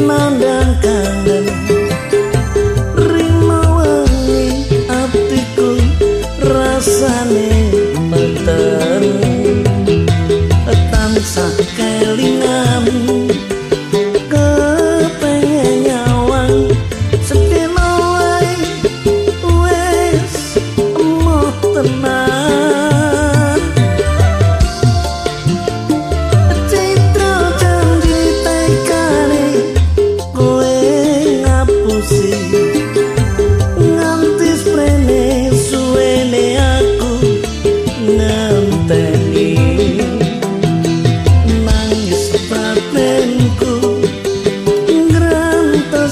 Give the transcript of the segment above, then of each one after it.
nandang kangen rima wangi atiku rasane meten tansah kelingan kepengen nyawang sedina wae wis emoh tenan citra janji tekane kowe ngapusi nganti sprene suwene aku ngenteni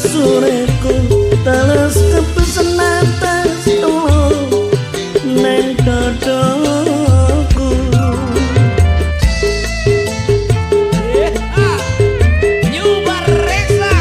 sureku teles kepesenan tas neng dodoku Nyubar Reza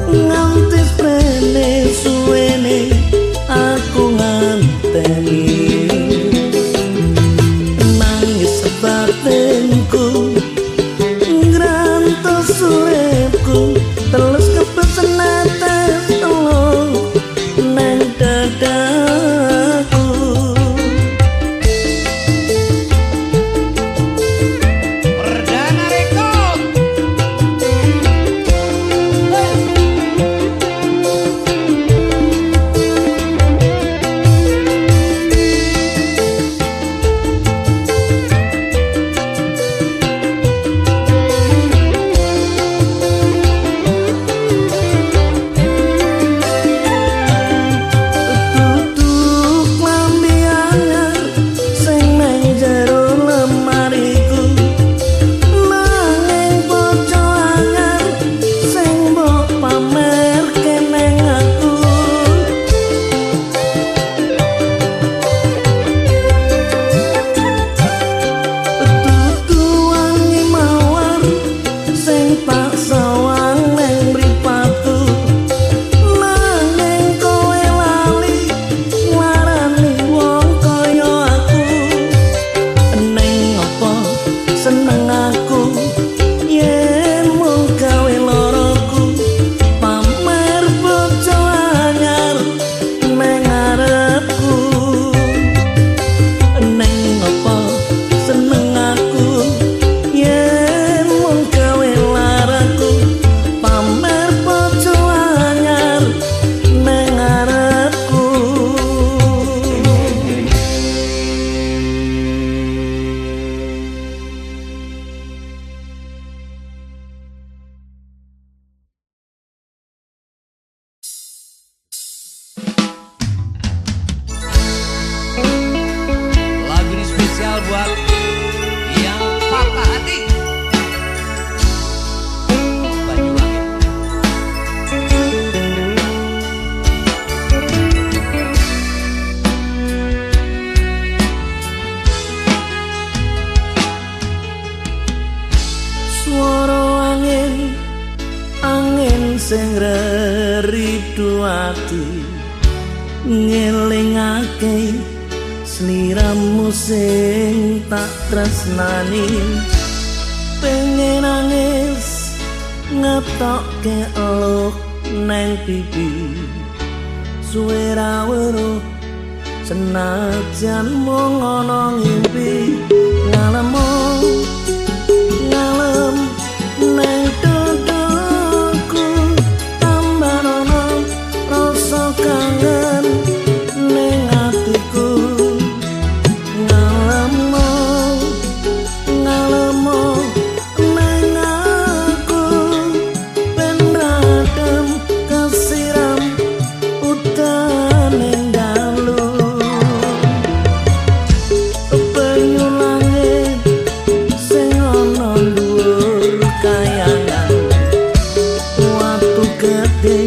nganti sprene suwene aku nganteni nangis batinku ngrantos uripku terus kepesenan tes neng dadaku buat yang patah hati. Banyuwangi. Suara angin, angin sing reridu ati ngelingake sliramu sing tak tresnani, pengen nangis ngetokke eluk neng pipi suwe ra weruh senajan mung ana ngimpi ngalem neng dadaku tambah ana rasa kangen neng atiku ngalem neng aku ben radem kesiram udan ning dalu banyu langit sing ana dhuwur kayangan watu gedhe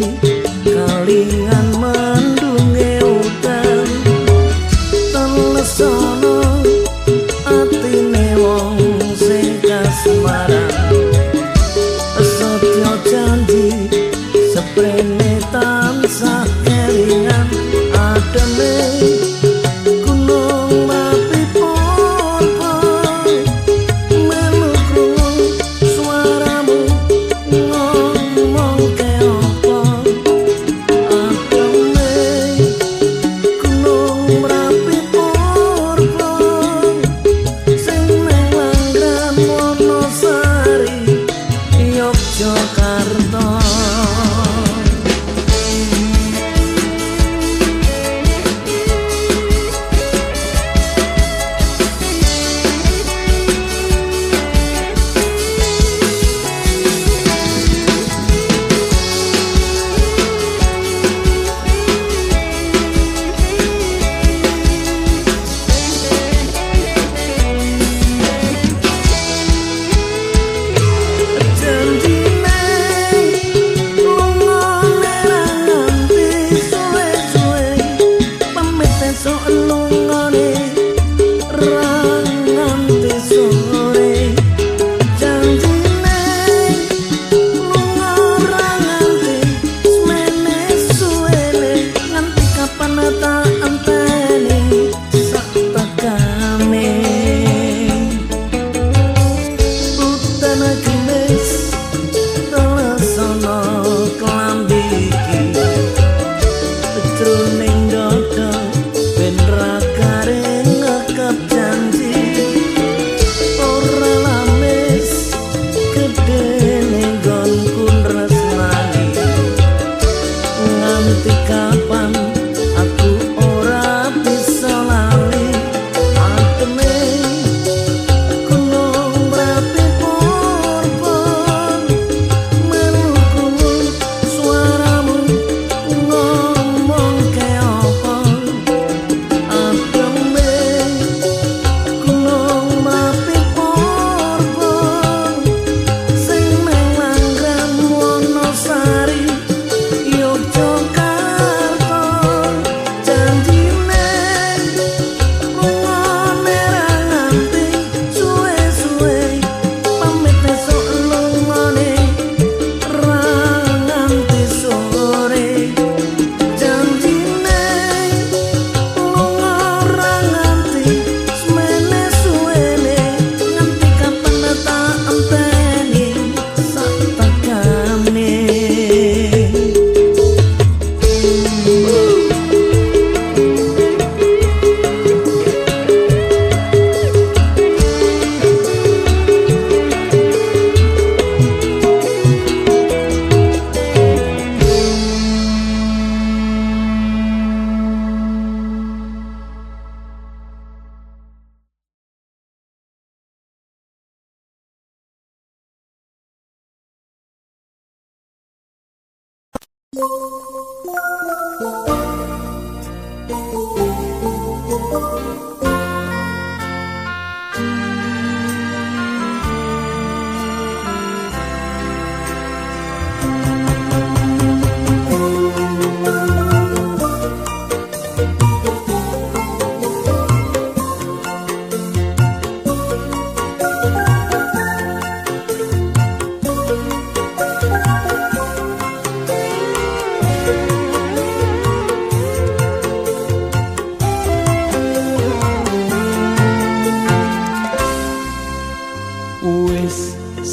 kalingan mendunge udan telesana atine wong sing kasmaran setya janji seprene tansah kelingan ademe gunung mati porpo melu krungu suaramu ngomong ke opo ademe gunung merapi porpo sing nang Langgan Wonosari Yogyakarta.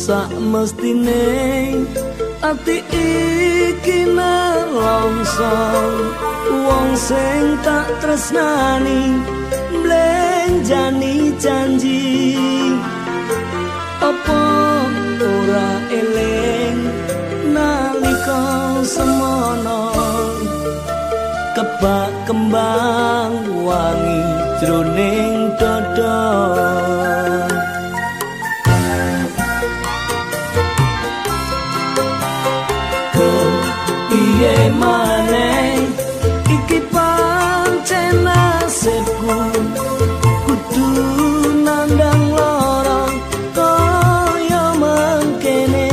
sak mestine ati iki nelongso wong sing tak tresnani mblenjani janji apa ora eling nalika semono kebak kembang wangi jroning dada piye maneh iki pancen nasibku kudu nandang lara kaya mangkene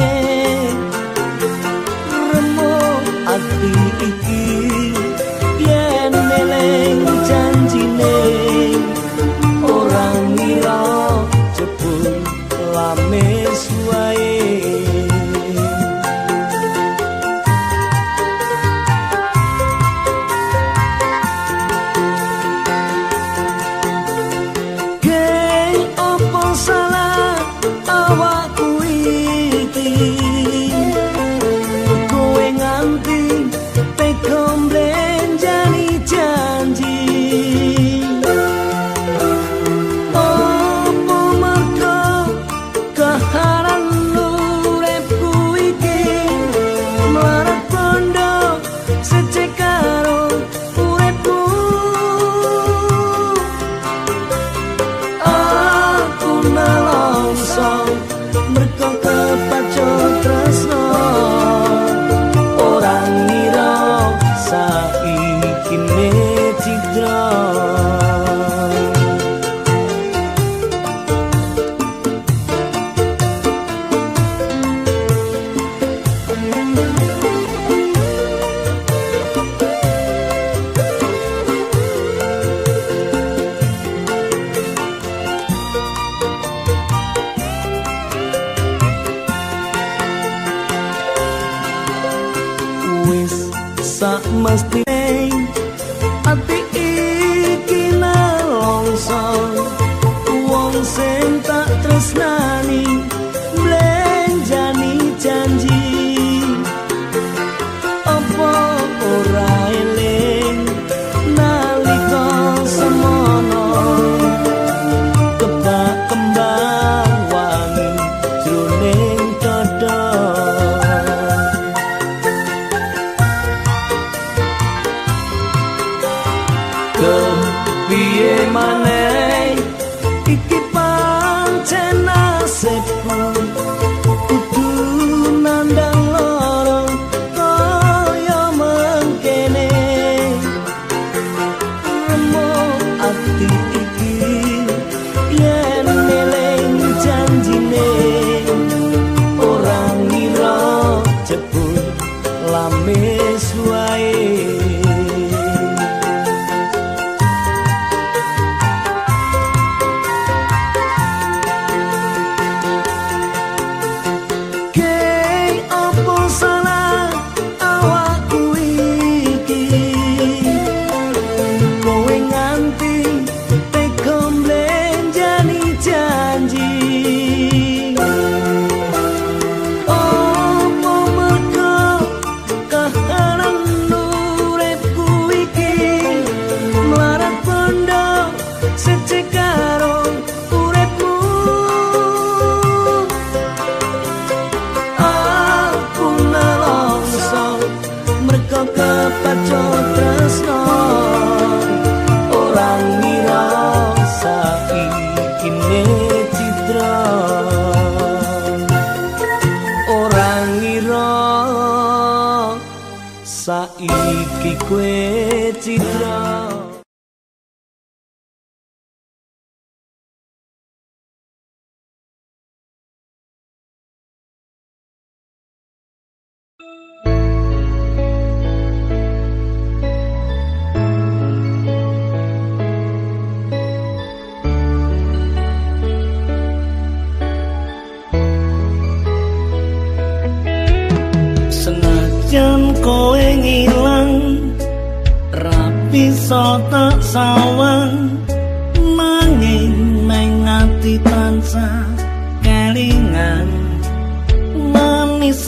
remuk ati iki yen eling janjine ora ngira jebul lames wae mestine ati iki nelongso wong sing tak tresnani mblenjani janji apa ora eling nalika semono kebak kembang wangi jroning dada piye maneh iki pancen nasibku kudu nandang lara kaya mangkene remuk ati iki yen eling janjine ora ngira jebul lames wae saiki kowe citra senajan kowe ngilang bisa tak sawang nanging nang ati tansah kelingan manis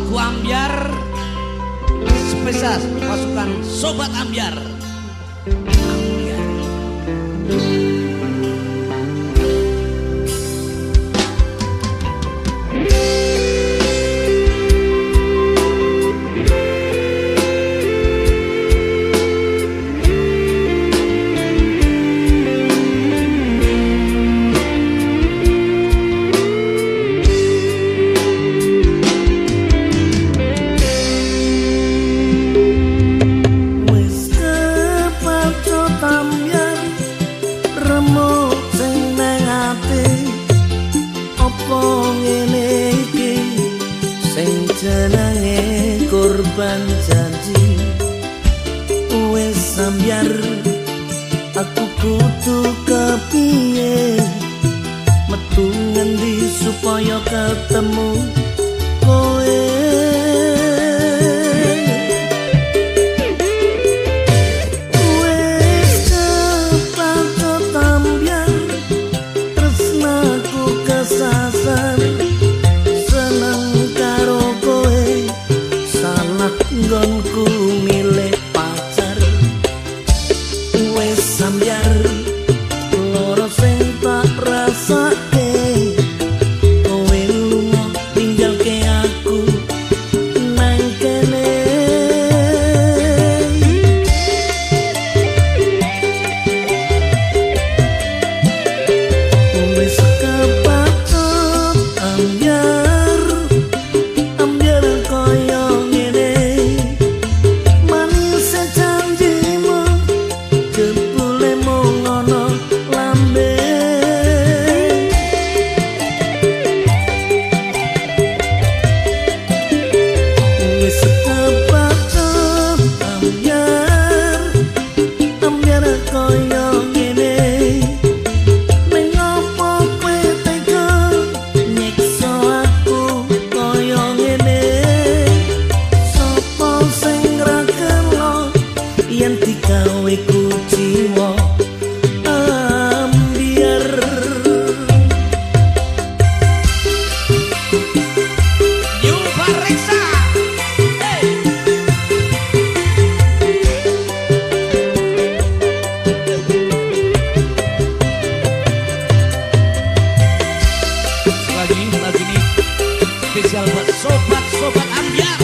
lagu Ambyar spesial pasukan Sobat Ambyar. Jenenge korban janji wis sambyar, aku kudu kepiye metu ngendi supaya ketemu kowe. Wis kepatut ambyar, tresnaku kesasar, nggonku milih pacar. Wis sambyar loro sing tak rasake, kowe lunga ninggalke aku nang kene. Wis kepatut ambyar, ambyar koyo spesial buat sobat-sobat Ambyar.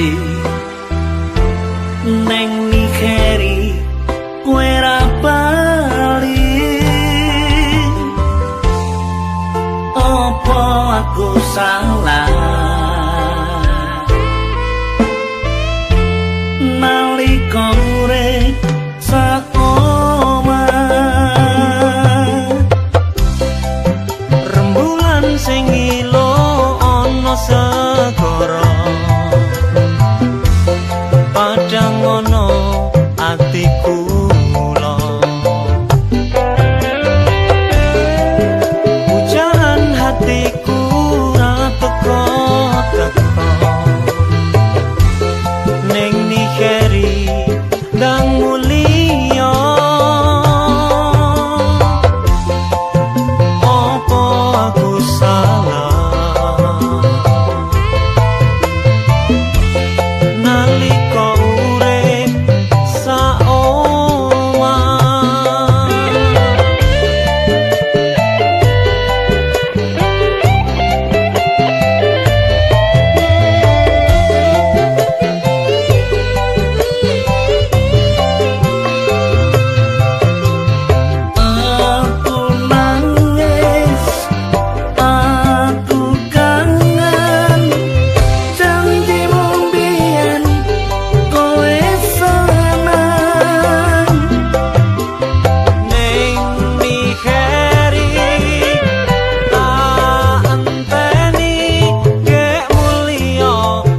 kasih neng Nigeri kowe ra bali. Apa aku salah nalika urip sak omah? Rembulan sing ilo ana segara padang ana atiku mula. Pujaran hatiku ra teko-teko ning Nigeri ndang mulia. Apa aku salah nalika urip saomah? Aku nangis, aku kangen janjimu mbiyen kowe seneng ning Nigeri. Tak enteni gek mulia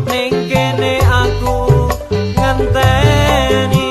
ning kene aku ngenteni.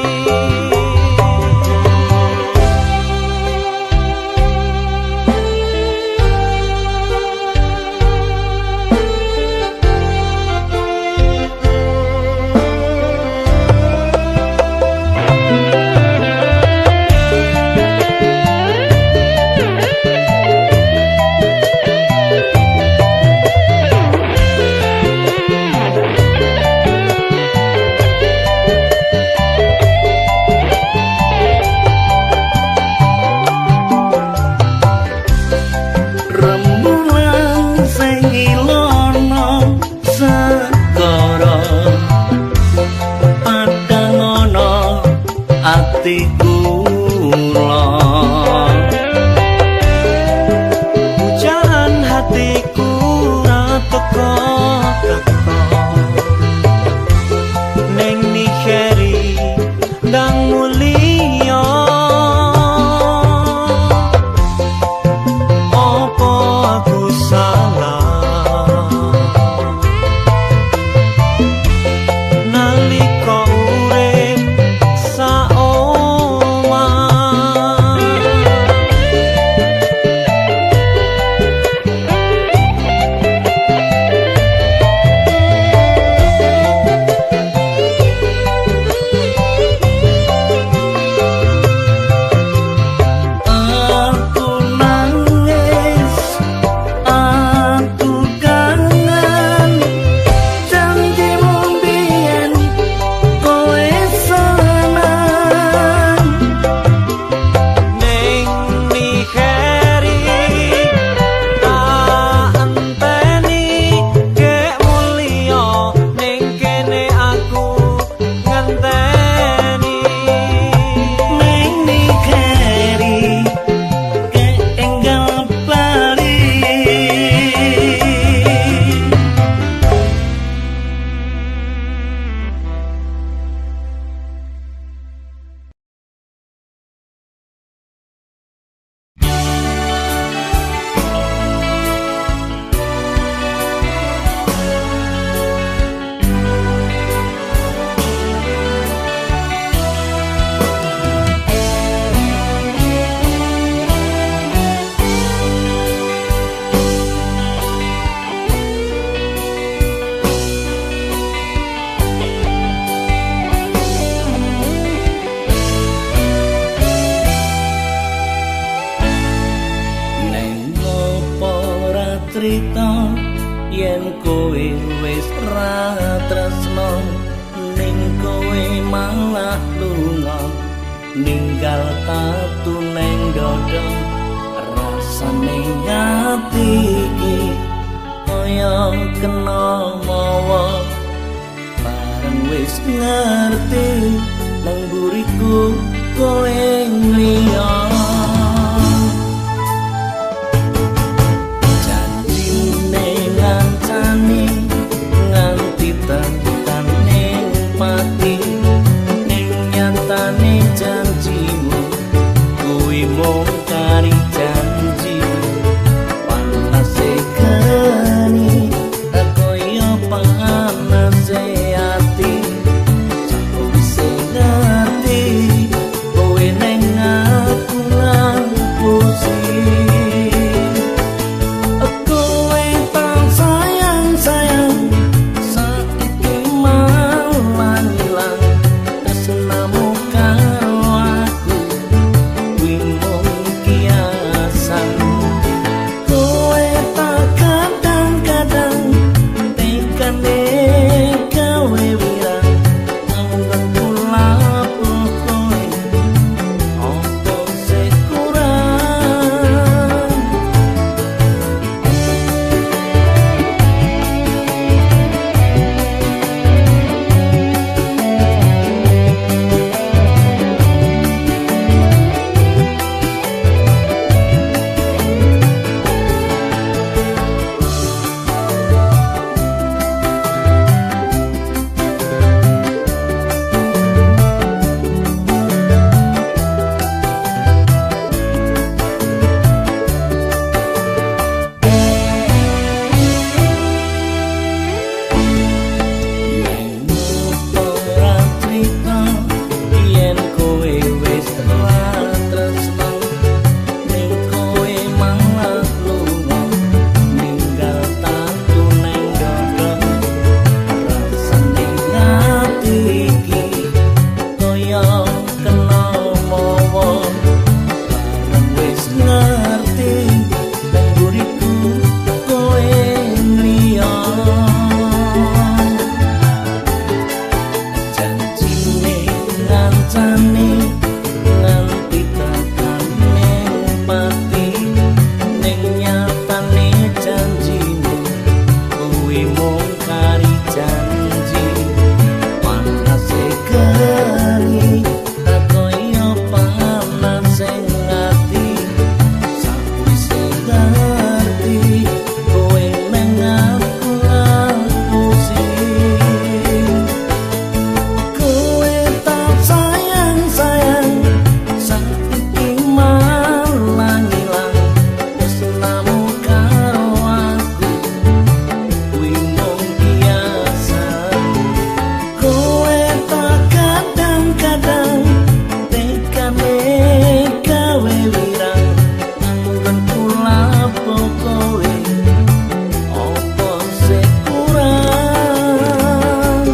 Rembulan sing ilono segara padang ana atiku mula. Pujaran hatiku ra teko-teko ning Nigeri ndang mulia. Apa aku salah nalika urip saomah? Aku nangis, aku kangen janjimu mbiyen kowe seneng ning Nigeri. Tak enteni gek mulia ning kene aku ngenteni ning Nigeri keenggal bali. Neng opo ra crita yen kowe wis ra tresno ning kowe malah lunga ninggal tatu neng dodo. Rasane ati iki kaya kena mawa bareng wis ngerti nang buriku kowe liya janjine ngancani nganti tekan mati ning nyatane janjimu kuwi mung kari janji panase kani koyo panase ati aku bisa ngerti kowe neng aku ngapusi kowe tak sayang-sayang saiki malah ilang tresnamu karo aku kuwi mung kiasan kowe tak kadang-kadang tekane gawe wirang anggon kula kowe opo sing kurang ora crita yen kowe wis tresno ning kowe malah lunga ninggal tatu nang dada rasane ati iki koyo kena mawa bareng wis ngerti nang buriku kowe liya janjine ngancani nganti tekane mati ning nyatane janjimu kuwi mung kari janji panase kari koyo panase ati sakwise ngerti kowe nang aku ngapusi kowe tak sayang-sayang saiki malah ilang tresnamu karo aku kuwi mung kiasan kowe tak kadang-kadang tekane gawe wirang anggon kula kowe opo sing kurang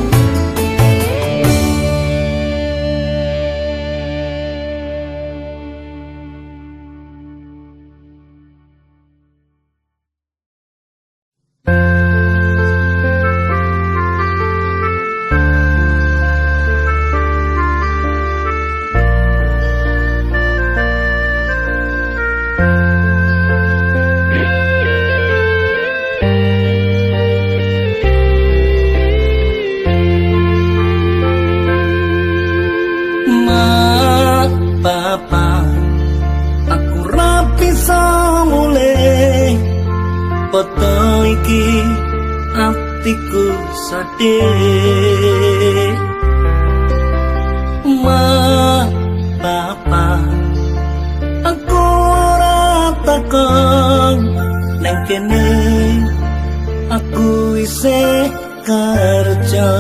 Ma, papa, aku ra bisa mulih foto iki atiku sedih Ma, papa, aku ora takon nang kene aku isih kerja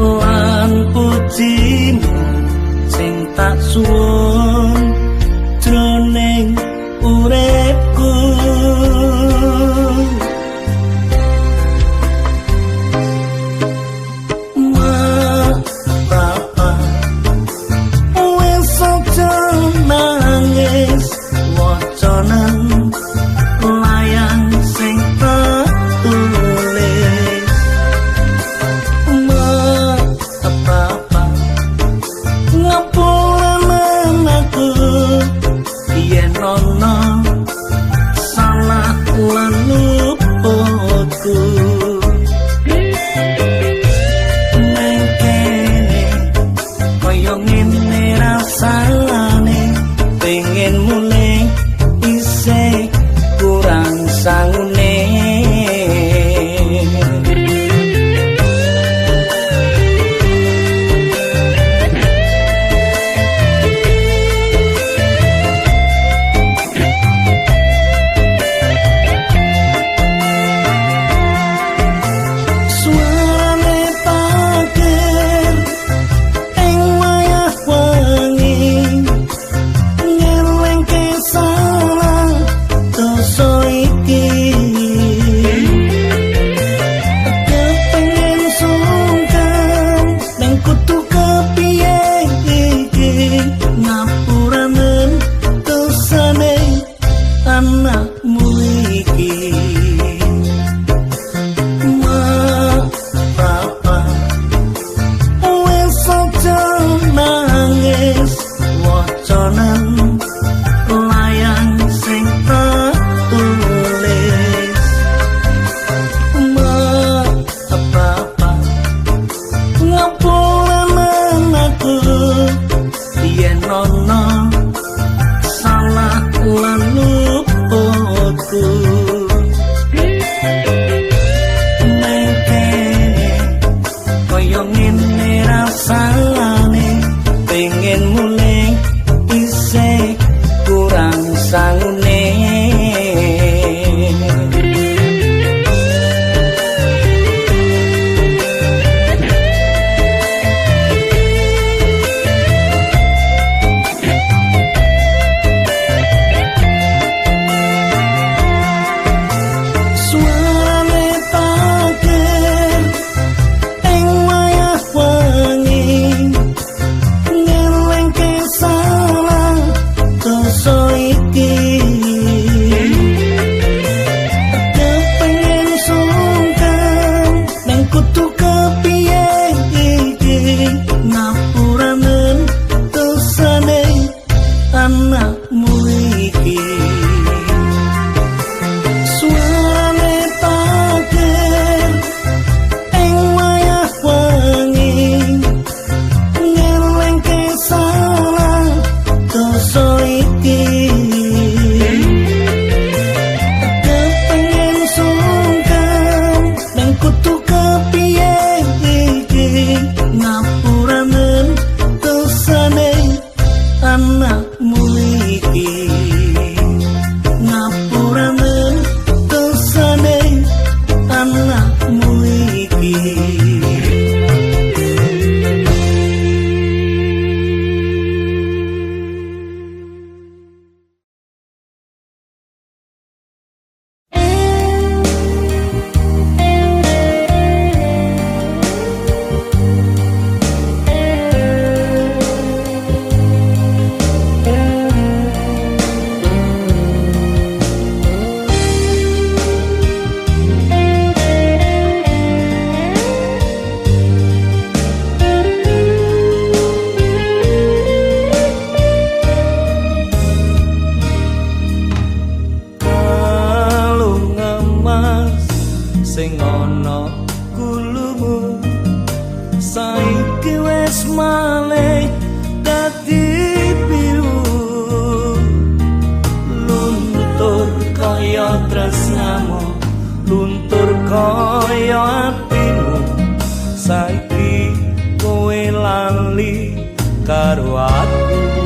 lan pujimu sing tak suwun jroning uripku Ma, papa, wis aja nangis wacanan layang sing tak tulis Ma, papa, ngapura aku yen ana salah lan sing ana kulumu saiki wis malih dadi biru luntur kaya tresnamu luntur kaya atimu saiki kowe lali karo aku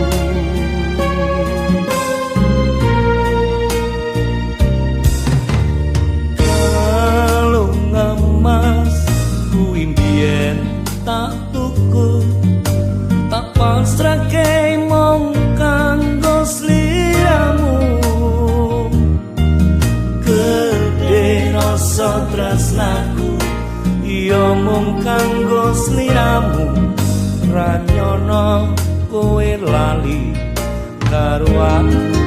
kalung emas kuwi mbiyen tak tuku tak pasrahke mung kanggo sliramu gedhe rasa tresnaku iya mung kanggo sliramu ra nyono kowe lali karo aku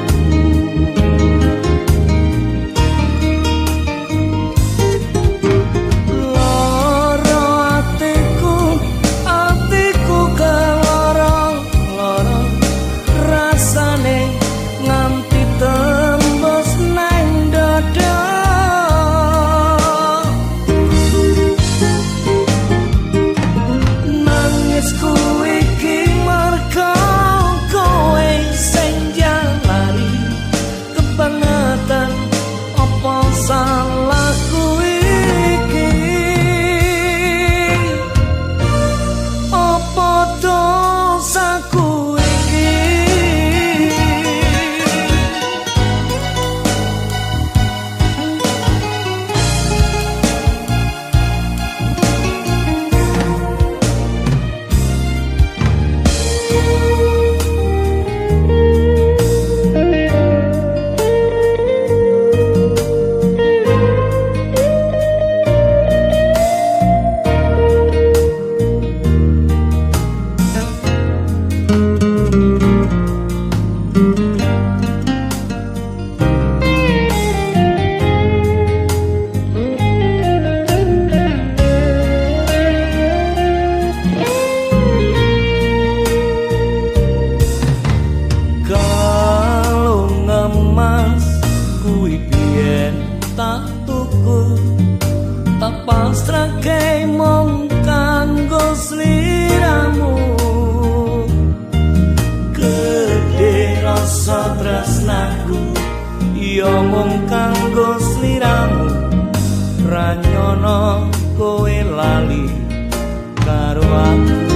pasrahke mung kanggo sliramu gedhe rasa tresnaku iya mung kanggo sliramu ra nyono kowe lali karo aku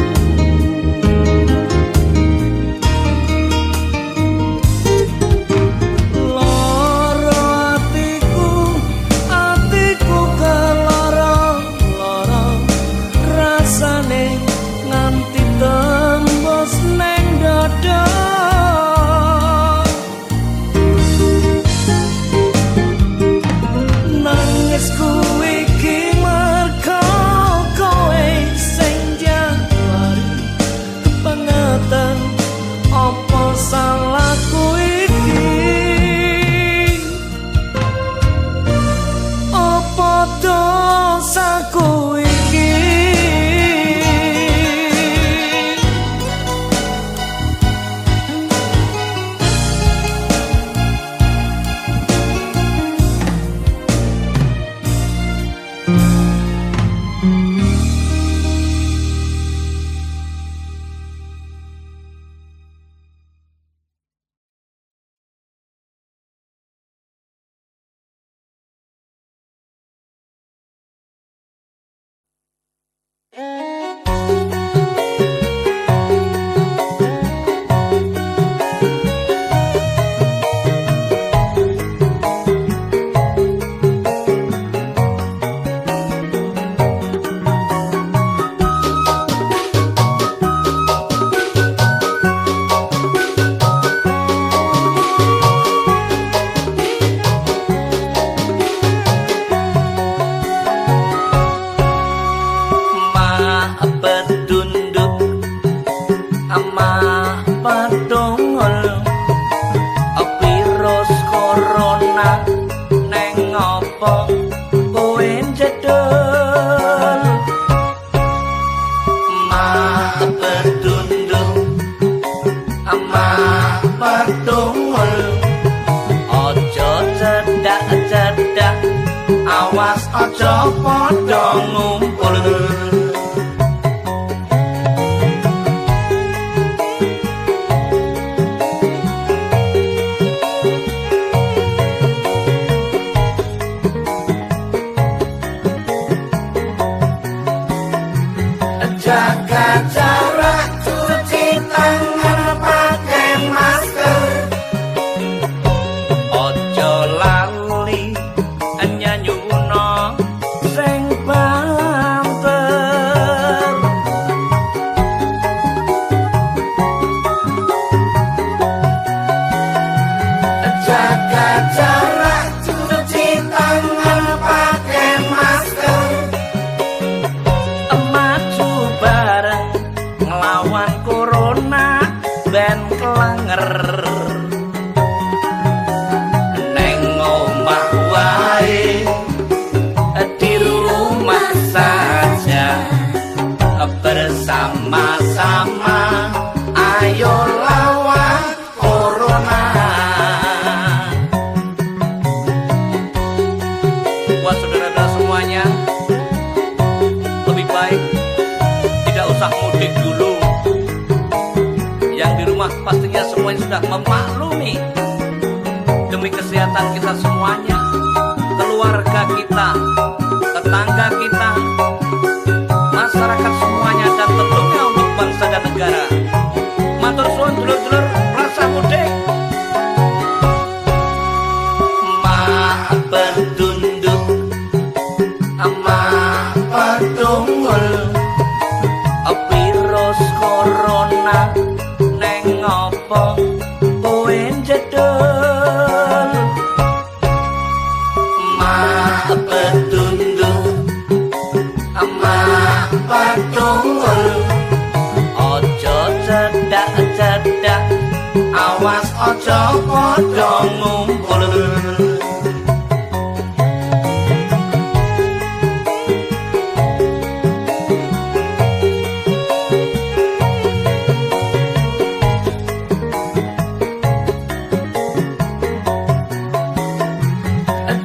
awas aja padha ngumpul. Jaga jarak, cuci tangan, pakai masker. Ojo lali nyanyuno sing banter. Jaga jarak, cuci tangan, pakai masker. Maju bareng nglawan corona ben kelenger. Neng omah wae, di rumah saja, bersama-sama ayo lawan corona. Buat saudara-saudara semuanya, lebih baik tidak usah mudik dulu. Yang di rumah pastinya semuanya sudah memaklumi. Demi kesehatan kita semuanya, keluarga kita, tetangga kita, masyarakat semuanya, dan tentunya untuk bangsa dan negara. Matur suwun dulur-dulur rasa mudik. Mak pedunduk, mak pedunggul, virus corona neng opo kowe jedul. Mak pedunduk, mak pedunggul, ojo cedak-cedak, awas ojo padha ngumpul.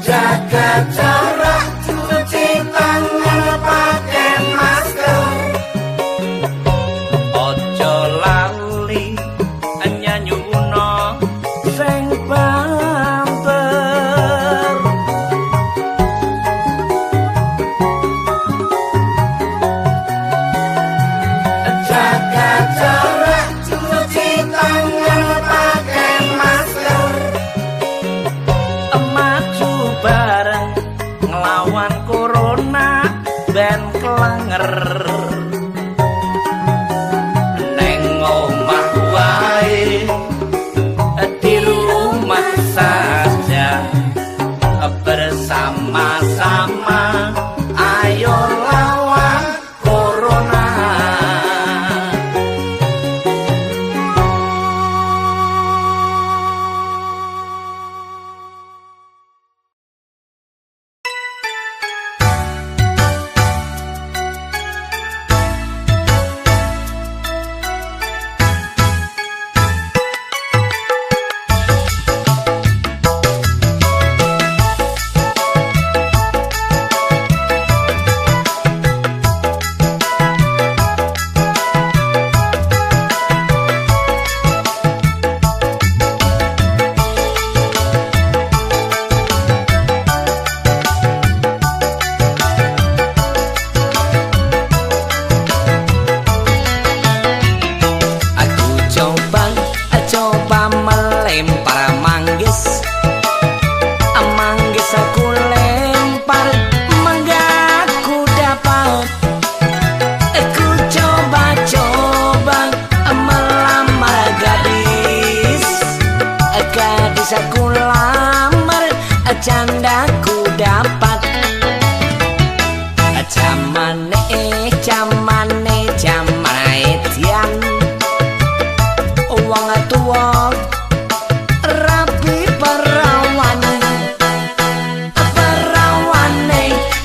Jaga jarak, cuci tangan, pakai masker. Ojo lali nyanyuno sing banter. Jaga jarak, cuci tangan, pakai masker. Maju bareng nglawan corona ben kelenger. Neng omah wae, di rumah saja, bersama-sama ayo lawan corona. Candaku dapat jamane edian wong tuwa rapi perawane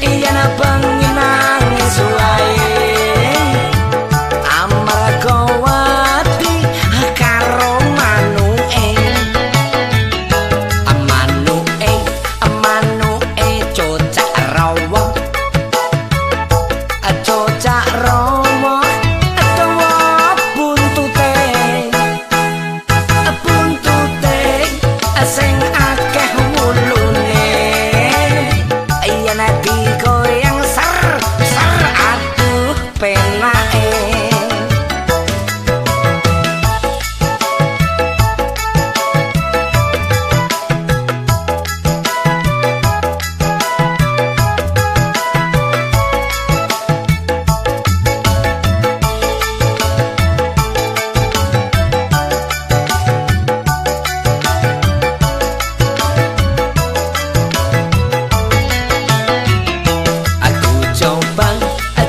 yen bengi nangis wae amarga wedi karo manuke cocat akeh wulune yen digoyang ser ser aduh penake.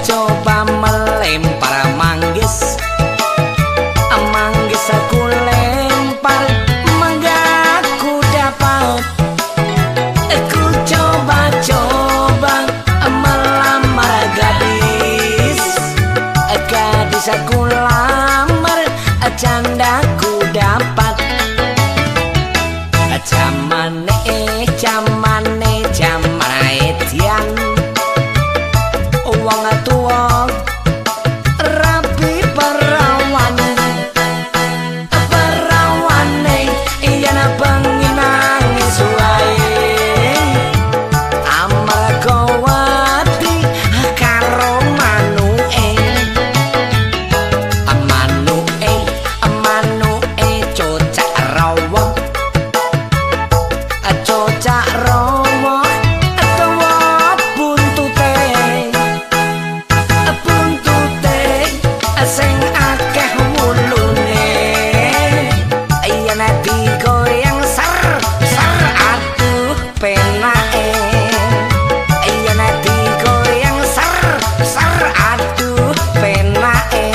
Coba melempar manggis, manggis aku lempar, mangga aku dapat. Aku coba melamar gadis, gadis aku lamar, candaku dapat. Jamane edian wong tua rapi perawane yen bengi nangis wae amarga wedi karo manuke cocak rawa sing akeh wulune yen digoyang ser ser aduh penake yen digoyang ser ser aduh penake.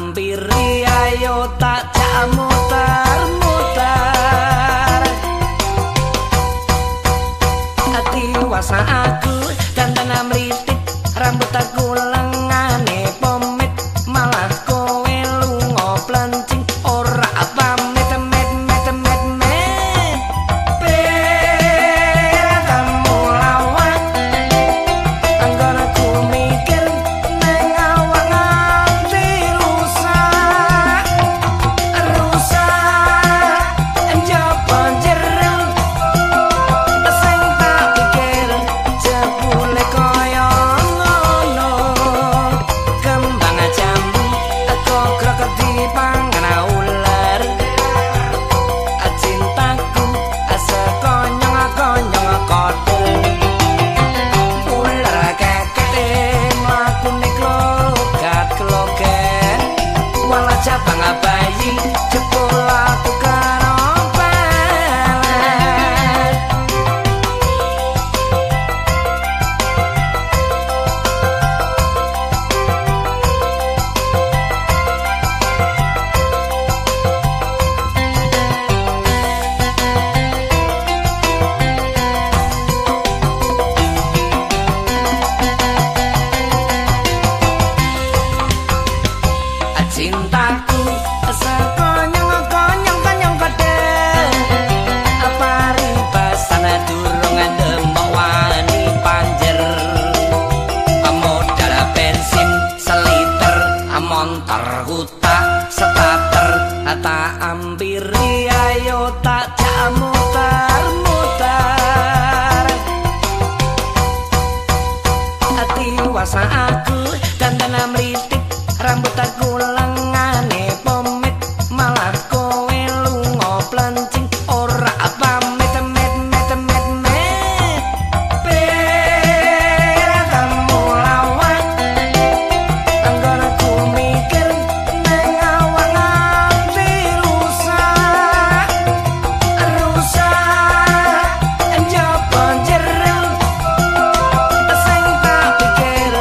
ampiri ayo tak jak muter-muter ati wasa aku dandan mritik rambut aku lengane pomit malah kowe lunga plencing ora pamit Cabang bayi jebul aku karo pelet cintaku sekonyong-konyong kadang paribasan durung ndemok wani panjer modal bensin seliter montor hutak starter tak ampiri ayo tak jak muter-muter ati wasa aku dandan mritik rambut aku lengane pomit malah kowe lunga plencing ora pamit kamu lawat anggone ku mikir nang awak nganti rusak njaba jero sing tak pikir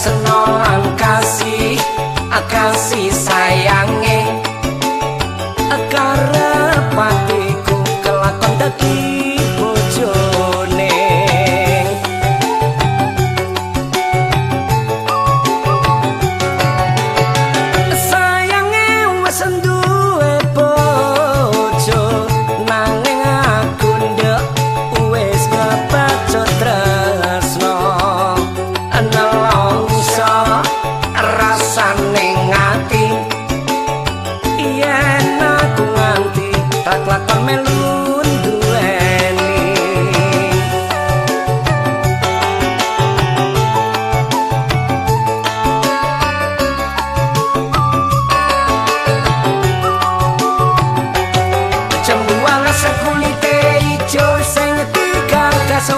tresno lan kasih kasih sayange karepatiku kelakon dadi bojone sayange wis duwe bojo nanging aku ndek wis kepacut tresno nelongso rasane ngati yen aku nganti tak lakon melu duweni cembuang sekulite ijo sing tiga gaso